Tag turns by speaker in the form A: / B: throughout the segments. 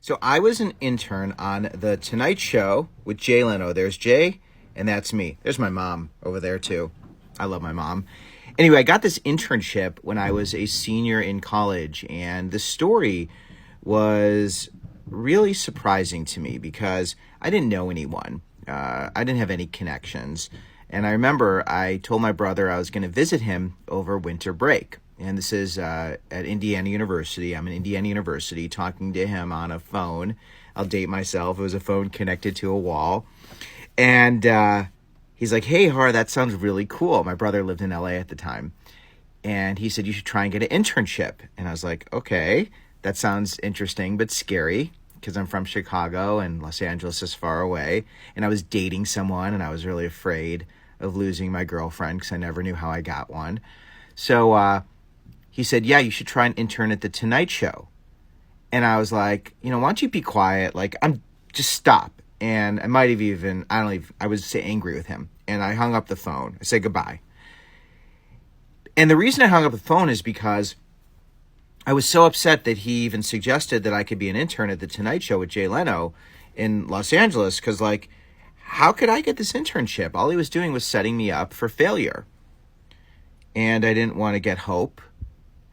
A: So I was an intern on The Tonight Show with Jay Leno. There's Jay, and that's me. There's my mom over there, too. I love my mom. Anyway, I got this internship when I was a senior in college, and the story was really surprising to me because I didn't know anyone. I didn't have any connections. And I remember I told my brother I was going to visit him over winter break. And this is at Indiana University. I'm in Indiana University talking to him on a phone. I'll date myself. It was a phone connected to a wall. And he's like, hey, Har, that sounds really cool. My brother lived in LA at the time. And he said, you should try and get an internship. And I was like, okay, that sounds interesting but scary because I'm from Chicago and Los Angeles is far away. And I was dating someone and I was really afraid of losing my girlfriend because I never knew how I got one. So he said, yeah, you should try and intern at The Tonight Show. And I was like, why don't you be quiet? Like, just stop. And I might have even, I was angry with him. And I hung up the phone. I said goodbye. And the reason I hung up the phone is because I was so upset that he even suggested that I could be an intern at The Tonight Show with Jay Leno in Los Angeles. Because, how could I get this internship? All he was doing was setting me up for failure. And I didn't want to get hope.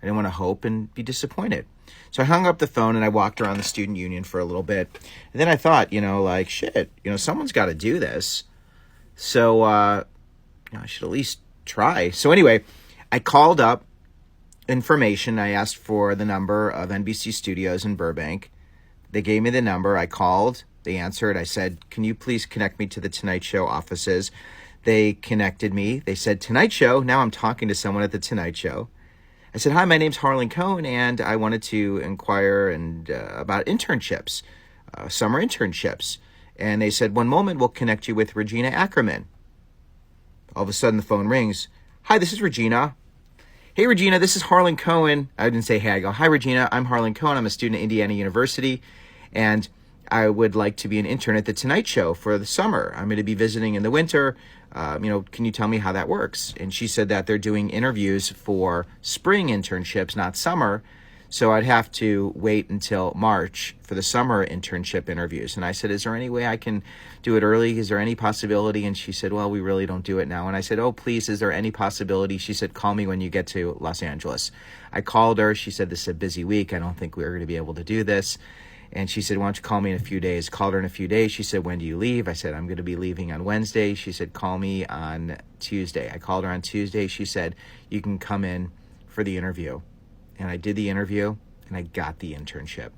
A: I didn't want to hope and be disappointed. So I hung up the phone and I walked around the student union for a little bit. And then I thought, shit, someone's got to do this. So, I should at least try. So anyway, I called up information. I asked for the number of NBC Studios in Burbank. They gave me the number. I called. They answered. I said, can you please connect me to the Tonight Show offices? They connected me. They said, Tonight Show? Now I'm talking to someone at the Tonight Show. I said, hi, my name's Harlan Cohen, and I wanted to inquire about internships, summer internships. And they said, one moment, we'll connect you with Regina Ackerman. All of a sudden, the phone rings. Hi, this is Regina. Hey, Regina, this is Harlan Cohen. I didn't say hey. I go, hi, Regina. I'm Harlan Cohen. I'm a student at Indiana University, and I would like to be an intern at The Tonight Show for the summer. I'm going to be visiting in the winter. Can you tell me how that works? And she said that they're doing interviews for spring internships, not summer. So I'd have to wait until March for the summer internship interviews. And I said, is there any way I can do it early? Is there any possibility? And she said, well, we really don't do it now. And I said, oh, please, is there any possibility? She said, call me when you get to Los Angeles. I called her. She said, this is a busy week. I don't think we're going to be able to do this. And she said, why don't you call me in a few days? Called her in a few days. She said, when do you leave? I said, I'm going to be leaving on Wednesday. She said, call me on Tuesday. I called her on Tuesday. She said, you can come in for the interview. And I did the interview, and I got the internship.